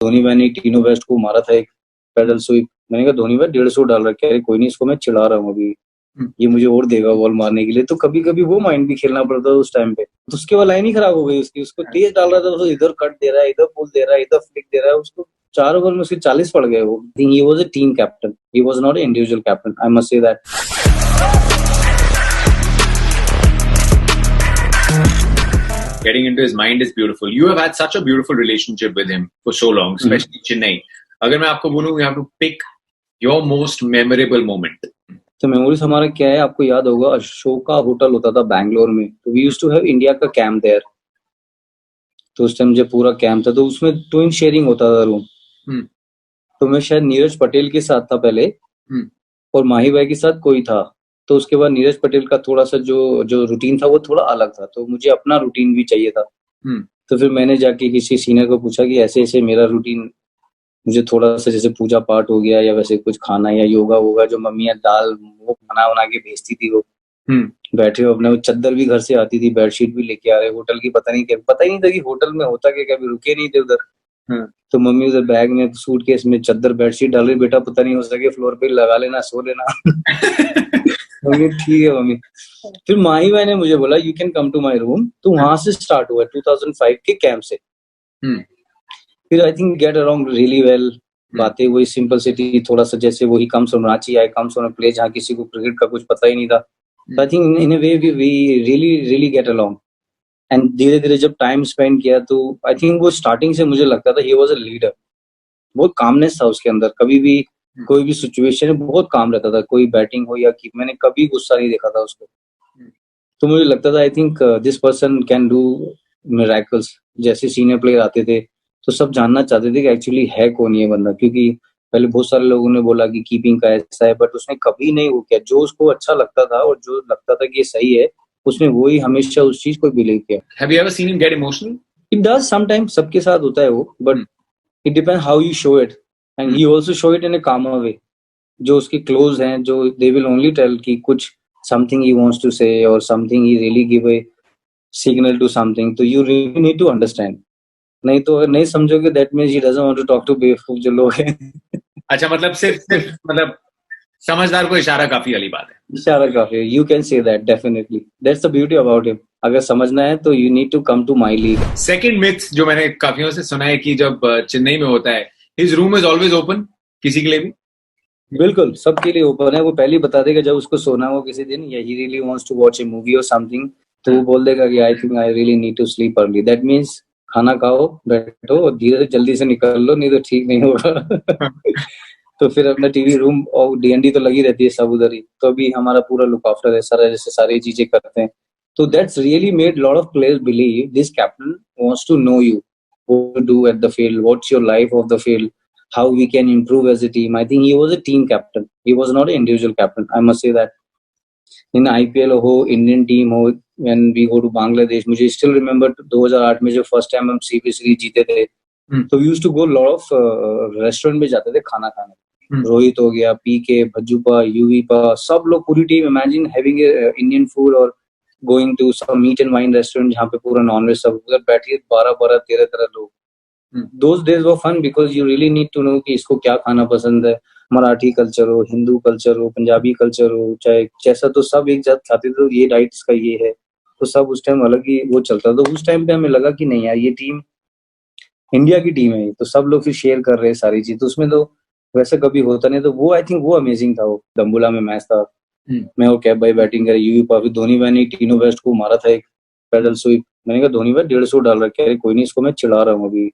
धोनी भाई ने टीनो वेस्ट को मारा था एक पैडल स्वीप, मैंने कहा धोनी भाई 150 डाल रखा है, कोई नहीं इसको मैं चिढ़ा रहा हूँ अभी, ये मुझे और देगा बॉल मारने के लिए। तो कभी कभी वो माइंड भी खेलना पड़ता था उस टाइम पे। तो उसके बाद लाइन ही खराब हो गई उसकी, उसको तेज डाल रहा था, उसको इधर कट दे रहा है, इधर पुल दे रहा है, इधर फ्लिक दे रहा है, उसको 4 ओवर में उसके 40 पड़ गए। वो he was a team captain, he was not an individual captain, I must say that. Getting into his mind is beautiful. You have had such a beautiful relationship with him for so long, especially Chennai. अगर मैं आपको बोलूं, you have to pick your most memorable moment. तो memories हमारा क्या है, आपको याद होगा अशोका होटल होता था बैंगलोर में, तो we used to have India का कैंप देयर। तो उस टाइम जब पूरा कैंप था तो उसमें ट्विन शेयरिंग होता था रूम। तो मैं शायद नीरज पटेल के साथ था पहले, और माही भाई के साथ कोई था। तो उसके बाद नीरज पटेल का थोड़ा सा जो रूटीन था वो थोड़ा अलग था, तो मुझे अपना रूटीन भी चाहिए था। तो फिर मैंने जाके किसी सीनियर को पूछा कि ऐसे ऐसे मेरा रूटीन, मुझे थोड़ा सा जैसे पूजा पाठ हो गया या वैसे कुछ खाना या योगा वोगा जो मम्मियाँ दाल वो बना के भेजती थी, वो बैठे हो अपने, वो चादर भी घर से आती थी, बेडशीट भी लेके आ रहे होटल की, पता ही नहीं था कि होटल में होता क्या, कभी रुके नहीं थे उधर। तो मम्मी उधर बैग में सूटकेस में चादर बेडशीट डाल रही, बेटा पता नहीं हो सके फ्लोर पे लगा लेना, सो लेना। मम्मी ठीक है मम्मी। फिर माही भाई ने मुझे बोला you can come to my room, तो वहां से स्टार्ट हुआ 2005 के कैंप से। फिर I think get around really well, बातें वही सिंपल सिटी, थोड़ा सा जैसे वही comes from Ranchi, I comes from place जहाँ किसी को क्रिकेट का कुछ पता ही नहीं था। तो I think in a way we really get along. And धीरे धीरे जब टाइम स्पेंड किया तो आई थिंक वो स्टार्टिंग से मुझे लगता था ही वाज अ लीडर। बहुत कामनेस था उसके अंदर, कभी भी कोई भी सिचुएशन में बहुत काम रहता था, कोई बैटिंग हो या कीप, मैंने कभी गुस्सा नहीं देखा था उसको। तो मुझे लगता था I think this person can do miracles. जैसे सीनियर प्लेयर आते थे तो सब जानना चाहते थे कि एक्चुअली है कौन ये बंदा, क्योंकि पहले बहुत सारे लोगों ने बोला कि कीपिंग का ऐसा है, बट उसने कभी नहीं वो किया। जो उसको अच्छा लगता था और जो लगता था कि ये सही है, उसने वही हमेशा उस चीज को बिलीव किया। Have you ever seen him get emotional? It does sometimes, सबके साथ होता है वो, but it depend how you show it, and he also show it in a calmer way. जो उसके क्लोज हैं, जो दे विल ओनली टेल कि कुछ something he wants to say और something he really give a signal to something, तो you really need to understand. नहीं तो अगर नहीं समझोगे that means he doesn't want to talk to बेवकूफ जो लोग हैं। अच्छा, मतलब सिर्फ मतलब समझदार को इशारा काफी वाली बात है। इशारा काफी, you can say that definitely, that's the beauty about him. अगर समझना है तो you need to come to my league. Second myth जो मैंने काफियों से सुना है कि जब चेन्नई में होता है, his room is always open, किसी के लिए भी? बिल्कुल, सबके लिए ओपन है। वो पहले ही बता देगा जब उसको सोना हो किसी दिन, या he really wants to watch a movie और समथिंग, तो वो बोल देगा कि I think I really need to sleep early. That means खाना खाओ, बैठो और धीरे जल्दी से निकल लो, नहीं तो ठीक नहीं होगा। तो फिर अपना टीवी रूम और डीएनडी तो लगी रहती है सब उधर ही, तो अभी हमारा पूरा लुक आफ्टर है, सारा जैसे सारी चीजें करते हैं। तो that's really made lot of players believe this captain wants to know you, what to do at the field, what's your life of the field, how we can improve as a team. I think he was a team captain. He was not an individual captain. I must say that. In IPL हो, Indian team हो, when we go to Bangladesh, मुझे still remember 2008 में जो first time हम CP series जीते थे, तो we used to go lot of restaurant में जाते थे खाना खाने। रोहित हो गया, पीके, भज्जूपा, यूवीपा, सब लोग पूरी team, imagine having a Indian food or going to some meat and wine restaurant जहाँ पे पूरा non-veg सब उधर बैठिए 12-12, 13 लोग। Those days were fun because you really need to know कि इसको क्या खाना पसंद है। मराठी कल्चर हो, हिंदू कल्चर हो, पंजाबी कल्चर हो, चाहे जैसा, तो सब एक साथ खाते थे। तो ये डाइट इसका ये है, तो सब उस टाइम अलग ही वो चलता। तो उस टाइम पे हमें लगा कि नहीं यार, ये टीम इंडिया की टीम है, तो सब लोग फिर शेयर कर रहे हैं सारी चीज। तो उसमें तो वैसे कभी होता नहीं। तो वो आई थिंक वो अमेजिंग था। वो दम्बुला में मैच था, मैं और कैब भाई बैटिंग करे, यूवी पर धोनी भाई ने टीनो वेस्ट को मारा था एक पैडल स्वीप, मैंने कहा धोनी भाई 150 डाल रखा है, कोई नहीं इसको मैं चिढ़ा रहा हूँ अभी,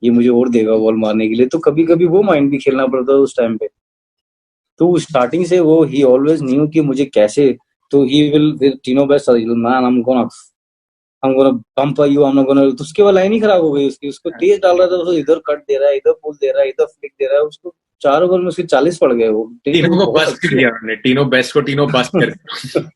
ये मुझे और देगा बॉल मारने के लिए। तो कभी कभी वो माइंड भी खेलना पड़ता था उस टाइम पे। तो स्टार्टिंग से वो ही ऑलवेज न्यू कि मुझे कैसे, तो ही विल विद टीनो best man, I am gonna pump you, I am not gonna. तो उसके बाद लाइन ही खराब हो गई उसकी, उसको तेज डाल रहा था, उसको इधर कट दे रहा है, इधर पुल दे रहा है, इधर फ्लिक दे रहा है, उसको 4 ओवर में उसके 40 पड़ गए। वो टीनो को बस्ट कर दिया उन्होंने, टीनो बेस्ट को टीनो बस्ट कर दिया।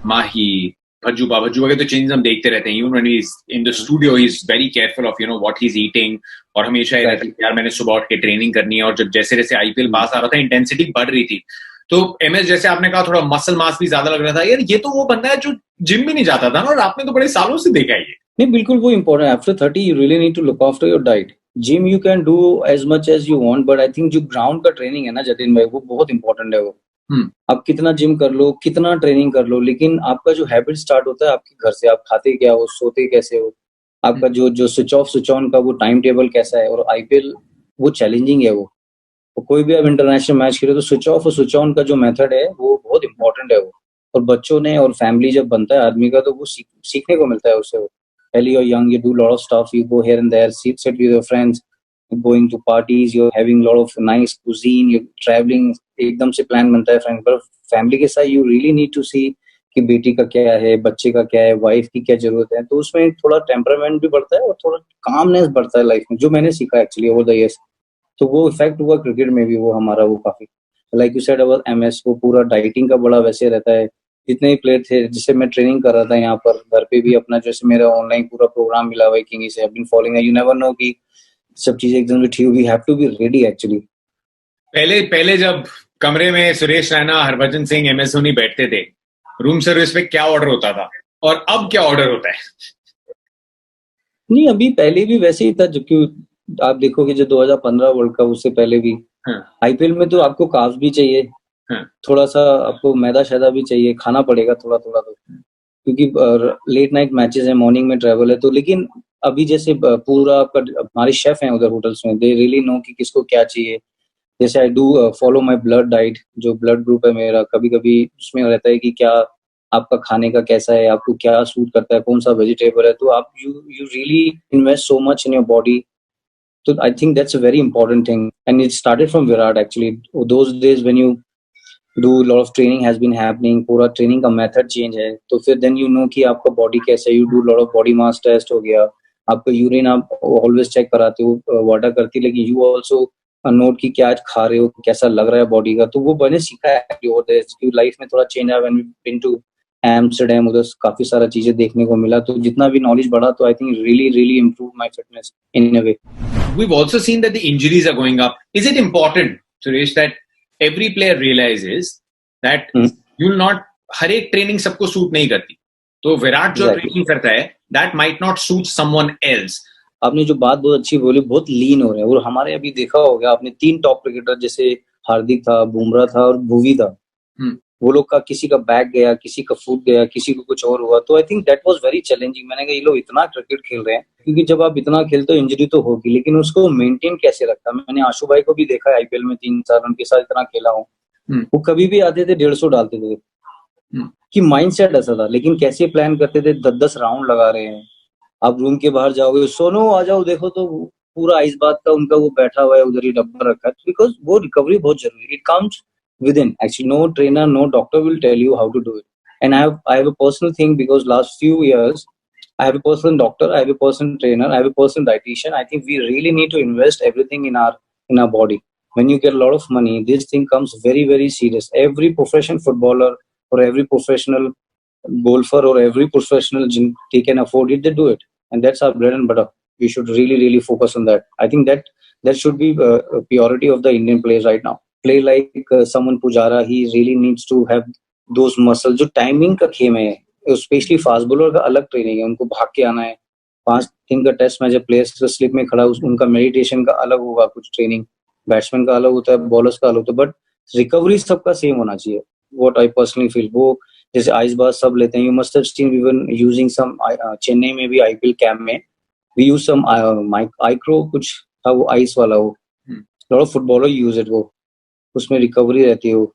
माही, भज्जूबा के तो चेंजेस हम देखते रहते हैं। Even when he is in the studio he is very careful of what he is eating, और हमेशा ये रहता है यार मैंने सुबह उठ के ट्रेनिंग करनी है। और जब जैसे जैसे आईपीएल पास आ रहा था, इंटेंसिटी बढ़ रही थी। तो एमएस, जैसे आपने कहा, थोड़ा मसल मास भी ज्यादा लग रहा था। यार ये तो वो बंदा है जो जिम भी नहीं जाता था ना, और आपने तो बड़े सालों से देखा है ये। नहीं, बिल्कुल वो इम्पोर्टेंट है। After 30 you really need to look after your diet. Gym you can do as much as you want, but I think जो ग्राउंड का ट्रेनिंग है ना जतिन भाई, वो बहुत इंपॉर्टेंट है वो। आप कितना जिम कर लो, कितना ट्रेनिंग कर लो, लेकिन आपका जो हैबिट स्टार्ट होता है आपके घर से। आप खाते क्या हो, सोते कैसे हो, आपका जो जो स्विच ऑफ स्विच ऑन का वो टाइम टेबल कैसा है। और आईपीएल वो चैलेंजिंग है वो। कोई भी आप इंटरनेशनल मैच खेलो तो स्विच ऑफ और स्विच ऑन का जो मेथड है वो बहुत इंपॉर्टेंट है वो। और बच्चों ने और फैमिली जब बनता है आदमी का, तो वो सीखने को मिलता है उससे। वो पहले you are young, you do lot of stuff, you go here and there, sit with your friends, going to parties, you are having lot of nice cuisine, you travelling, एकदम से प्लान बनता है फ्रेंड पर। Family के साथ you really need to सी कि बेटी का क्या है, बच्चे का क्या है, वाइफ की क्या जरूरत है। तो उसमें थोड़ा टेम्परामेंट भी बढ़ता है और थोड़ा कामनेस बढ़ता है लाइफ में, जो मैंने सीखा एक्चुअली ओवर द इयर्स। तो वो इफेक्ट हुआ क्रिकेट में भी, वो हमारा वो काफी, like you said about MS, वो पूरा डाइटिंग का बड़ा वैसे रहता है। जितने भी प्लेयर थे जिससे मैं ट्रेनिंग कर रहा था यहाँ पर घर पे भी अपना, जैसे मेरा ऑनलाइन पूरा प्रोग्राम मिला हुआ है किंग से, been following, you never know कि सब चीजें एकदम से ठीक, we have to be ready actually. पहले पहले जब कमरे में सुरेश रैना, हरभजन सिंह, एमएस धोनी बैठते थे, रूम सर्विस पे क्या ऑर्डर होता था और अब क्या ऑर्डर होता है? नहीं, अभी पहले भी वैसे ही था, जो कि आप देखोगे जो 2015 वर्ल्ड कप, उससे पहले भी आईपीएल में तो आपको काफ्स भी चाहिए, थोड़ा सा आपको मैदा शैदा भी चाहिए, खाना पड़ेगा थोड़ा थोड़ा तो, क्योंकि लेट नाइट मैचेस है, मॉर्निंग में ट्रैवल है। तो लेकिन अभी जैसे पूरा आपका, हमारे शेफ हैं उधर होटल्स में, दे रियली नो कि किसको क्या चाहिए। जैसे I do follow my blood diet, जो ब्लड ग्रुप है मेरा, कभी कभी उसमें रहता है कि क्या आपका खाने का कैसा है, आपको क्या सूट करता है, कौन सा वेजिटेबल है। तो आप you you really invest so much in your body. So I think that's a very important thing, and it started from Virat actually. Those days when you do a lot of training has been happening, पूरा training का method change है, तो फिर then you know कि आपका body कैसा है। You do lot of body mass test हो गया, आपका यूरिन आप ऑलवेज चेक कराते हो, वाटर करती, लेकिन यू ऑल्सो नोट कि क्या आज खा रहे हो, कैसा लग रहा है बॉडी का। तो वो मैंने सीखा है और लाइफ में थोड़ा चेंज आया when we been to Amsterdam, उधर काफी सारा चीजें देखने को मिला। तो जितना भी नॉलेज बढ़ा, तो I think really really improve my fitness in a way. We've also seen that the injuries are going up. Is it important, Suresh, that every player realizes that you'll not, हर एक training सबको suit नहीं करती। तो विराट जो training करता है, that might not suit someone else. आपने जो बात बहुत अच्छी बोली, बहुत लीन हो रहे हैं। और हमारे अभी देखा होगा आपने, 3 टॉप क्रिकेटर जैसे हार्दिक था, बुमराह था और भुवी था, वो लोग का किसी का बैक गया, किसी का फुट गया, किसी को कुछ और हुआ। तो I think that was very challenging. मैंने कहा ये लोग इतना क्रिकेट खेल रहे हैं, क्योंकि जब आप इतना खेलते हो इंजरी तो होगी, लेकिन उसको मेंटेन कैसे रखता। मैंने आशु भाई को भी देखा है आईपीएल में, 3 साल उनके साथ इतना खेला हूँ। वो कभी भी आते थे 150 डालते थे, कि माइंडसेट ऐसा था। लेकिन कैसे प्लान करते थे, 10-10 राउंड लगा रहे हैं। आप रूम के बाहर जाओगे, सोनो आ जाओ, देखो तो पूरा आइस बात का उनका वो बैठा हुआ है, उधर ही डब्बा रखा है, बिकॉज वो रिकवरी बहुत जरूरी है। It comes within, actually no trainer, no doctor will tell you how to do it. And I have a personal thing, because last few years I have a personal doctor, I have a personal trainer, I have a personal dietitian. I think we really need to invest everything in our body. When you get a lot of money, this thing comes very very serious. Every professional footballer or every professional golfer or every professional gym, they can afford it, they do it, and that's our bread and butter. We should really really focus on that. I think that should be a priority of the Indian players right now. Play like someone Pujara, he really needs to have those muscles. जो timing का खेम है, specially fast bowler का अलग training है, उनको भाग के आना है। 5 दिन का टेस्ट मैच है, प्लेयर्स स्लिप में खड़ा, उनका मेडिटेशन का अलग होगा कुछ ट्रेनिंग, बैट्समैन का अलग होता है, बॉलर्स का अलग होता है, बट रिकवरी सबका सेम होना चाहिए। व्हाट आई पर्सनली फील, वो जैसे आइस बाथ सब लेते हैं, you must have seen even using some, Chennai में भी आईपीएल कैंप में वी यूज सम आइक्रो कुछ था, वो आइस वाला, वो lot of footballer use it, वो उसमें रिकवरी रहती है। वो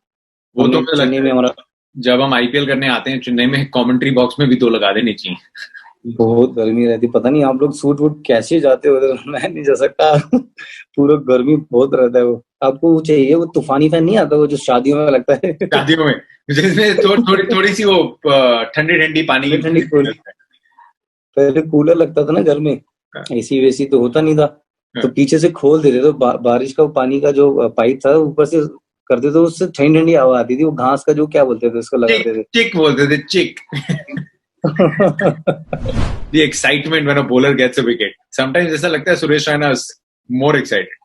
तो चेन्नई में हमारा, जब हम आईपीएल करने आते हैं चेन्नई में, कमेंट्री बॉक्स में भी 2 लगा देनी चाहिए। बहुत गर्मी रहती, पता नहीं आप लोग सूट वूट कैसे जाते हो, मैं नहीं जा सकता। पूरा गर्मी बहुत रहता है। वो आपको वो चाहिए, वो तूफानी फैन नहीं आता, वो जो शादियों में लगता है, शादियों में जिसमें थोड़ी सी वो ठंडी ठंडी पानी ठंडी। पहले कूलर लगता था ना घर में, एसी वेसी तो होता नहीं था, तो पीछे से खोल देते तो बारिश का पानी का जो पाइप था ऊपर से करते, तो उससे ठंडी ठंडी हवा आती थी। वो घास का जो क्या बोलते थे उसको लगाते थे, चिक बोलते थे, चिक। The excitement when a bowler gets a wicket. Sometimes ऐसा लगता है Suresh Raina is more excited.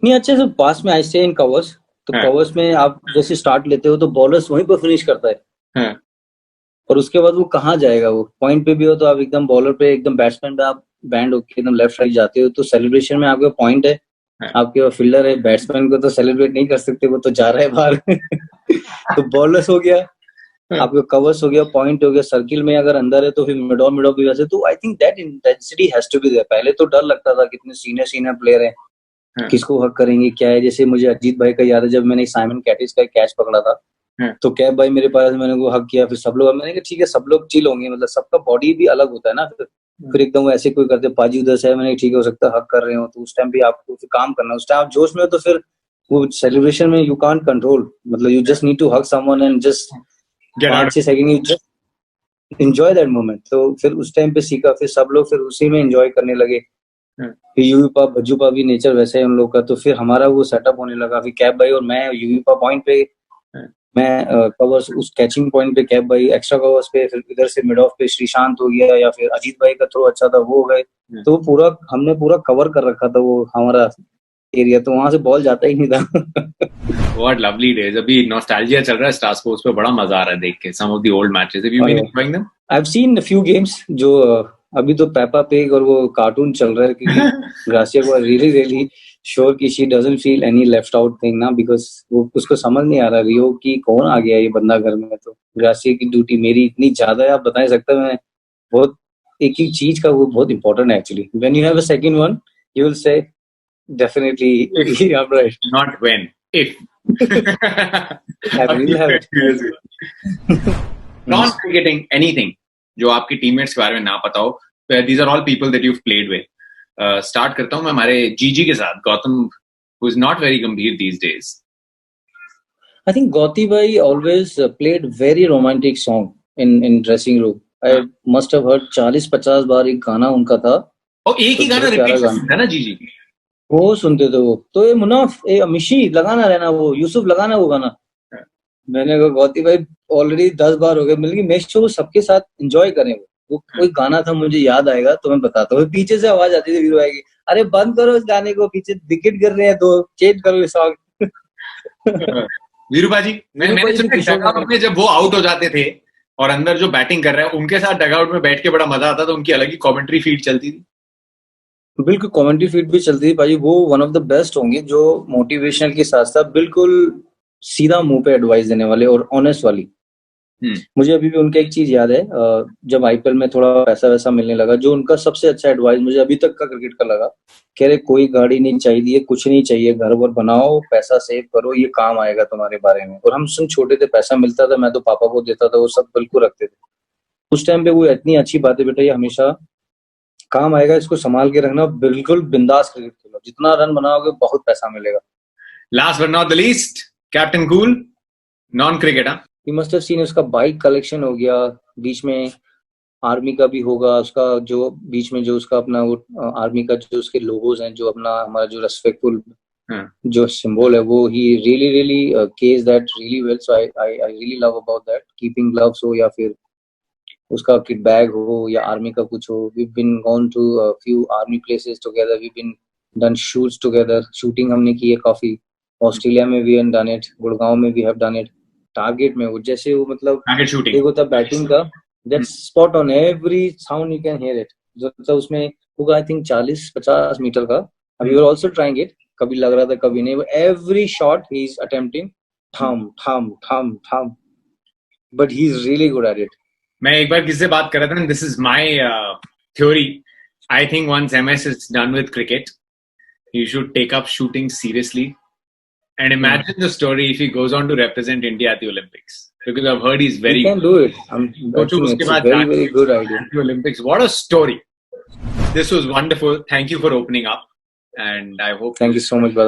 नहीं, अच्छे से पास में आई स्टे इन कवर्स, तो कवर्स में आप जैसे स्टार्ट लेते हो तो बॉलर्स वहीं पर फिनिश करता है। और उसके बाद वो कहाँ जाएगा, वो पॉइंट पे भी हो तो आप एकदम बॉलर पे एकदम बैट्समैन पे आप बैंड होके एकदम लेफ्ट राइट जाते हो, तो सेलिब्रेशन में आपका पॉइंट है, आपके पास फील्डर है, बैट्समैन को तो सेलिब्रेट नहीं कर सकते, वो तो जा रहा है बाहर तो बॉलर्स हो गया, आपका कवर्स हो गया, पॉइंट हो गया, सर्किल में अगर अंदर है तो फिर मिड ऑफ भी वैसे, तो I think that intensity has to be there. पहले तो डर लगता था कितने सीनियर प्लेयर हैं, किसको हक करेंगे क्या है। जैसे मुझे अजीत भाई का याद है, जब मैंने साइमन कैटिस का कैच पकड़ा था तो कैब भाई मेरे पास, मैंने वो हक किया, फिर सब लोग, मैंने कहा ठीक है सब लोग चिल होंगे, मतलब सबका बॉडी भी अलग होता है ना, फिर एकदम वो ऐसे कोई करते पाजी उधर से, मैंने ठीक हो सकता है हक कर रहे हो, तो उस टाइम भी आपको फिर काम करना, उस टाइम आप जोश में हो तो फिर वो सेलिब्रेशन में यू कांट कंट्रोल, मतलब you just need to hug someone and just 5-6 second you just enjoy that moment. तो फिर उस टाइम पे सीखा, फिर सब लोग फिर उसी में एंजॉय करने लगे। फिर यूवीपा भज्जूपा भी नेचर वैसे है उन लोग का, तो फिर हमारा वो सेटअप होने लगा, फिर कैब भाई और मैं यूवीपा पॉइंट पे, मैं कवर्स उस कैचिंग पॉइंट पे, कैब भाई एक्स्ट्रा कवर्स पे, फिर इधर से मिड ऑफ पे श्रीशांत हो गया, या फिर अजीत भाई का थ्रो अच्छा था वो हो गए, तो पूरा हमने पूरा कवर कर रखा था वो हमारा एरिया, तो वहां से बॉल जाता ही नहीं था What lovely days. अभी नॉस्टैल्जिया चल रहा है स्टार स्पोर्ट्स पे, बड़ा मजा आ रहा है देख के some of the old matches. Have you been enjoying them? I've seen a few games, जो अभी तो पेपा पिग और वो कार्टून चल रहा है, क्योंकि ग्रासिया को really श्योर कि she doesn't feel any left out thing ना, बिकॉज वो उसको समझ नहीं आ रहा रियो की कौन आ गया ये बंदा घर में, तो ग्रासिया की ड्यूटी मेरी इतनी ज्यादा है, आप बता नहीं सकते। मैं बहुत एक ही चीज का वो बहुत इंपॉर्टेंट है actually, when you have a second one you will say definitely आप right, not when, if I will have it. Non cricketing anything जो आपके टीममेट्स के बारे में ना पता हो, these are all people that you've played with. Start करता हूँ मैं हमारे जीजी के साथ, Gautam, who is not very गंभीर these days. I think Gauti bhai always played very romantic song in dressing room. I must have heard 40-50 बार एक गाना उनका था, और एक ही गाना रिपीट करता है ना जीजी, वो सुनते थे वो, तो ये मुनाफ ए अमिशी लगाना रहना, वो यूसुफ लगाना वो गाना। मैंने कहा गौती भाई ऑलरेडी 10 बार हो गए, मिल मेक श्योर सबके साथ एंजॉय करें, वो कोई गाना था मुझे याद आएगा तो मैं बताता हूँ। पीछे से आवाज आती थी वीरू भाई की, अरे बंद करो इस गाने को, पीछे विकेट गिर रहे हैं, दो चेंज करो इस सॉन्ग वीरू भाजी मैंने जब वो आउट हो जाते थे और अंदर जो बैटिंग कर रहे हैं उनके साथ डगआउट में बैठ के बड़ा मजा आता था, उनकी अलग ही कमेंट्री फीड चलती थी। बिल्कुल कमेंट्री फीड भी चलती थी भाई, वो वन ऑफ द बेस्ट होंगे जो मोटिवेशनल के साथ साथ बिल्कुल सीधा मुंह पे एडवाइस देने वाले और ऑनेस्ट वाली। मुझे अभी भी उनका एक चीज याद है, जब आईपीएल में थोड़ा पैसा वैसा मिलने लगा, जो उनका सबसे अच्छा एडवाइस मुझे अभी तक का क्रिकेट का लगा, कह रहे कोई गाड़ी नहीं चाहिए, कुछ नहीं चाहिए, घर वर बनाओ, पैसा सेव करो, ये काम आएगा तुम्हारे बारे में। और हम सुन छोटे थे, पैसा मिलता था, मैं तो पापा को देता था, वो सब बिल्कुल रखते थे उस टाइम पे। वो इतनी अच्छी बात है बेटा, ये हमेशा काम आएगा, इसको संभाल के रखना, बिल्कुल बिंदास क्रिकेट खेलो, जितना रन बनाओगे बहुत पैसा मिलेगा। Last but not the least, captain cool, non cricket. You must have scene उसका बाइक कलेक्शन हो गया, बीच में आर्मी का भी होगा उसका, जो बीच में जो उसका अपना वो आर्मी का जो उसके लोगोज हैं, जो अपना हमारा जो रेस्पेक्टफुल जो सिंबल है, वो he really case that really well. So I really love about that, keeping gloves हो या फिर उसका किट बैग हो या आर्मी का कुछ हो। We been gone to few army places together, we been done shoots together, shooting हमने की है काफी, ऑस्ट्रेलिया में we have done it, Gurgaon में we have done it, target में वो जैसे वो मतलब एक होता है बैटिंग का, that's spot on, every sound you can hear it, जो उसमें होगा आई थिंक 40-50 मीटर का। We were also trying it, कभी लग रहा था कभी नहीं, every shot he is attempting थम थम थम थम, but he is really good at it. मैं एक बार किससे बात कर रहा था, this is my theory, I think once MS is done with cricket he should take up shooting seriously and imagine the story if he goes on to represent India at the Olympics, because I've heard he's very, he can do it. It's a very good idea. The Olympics, what a story. This was wonderful, thank you for opening up and I hope, thank you so much brother.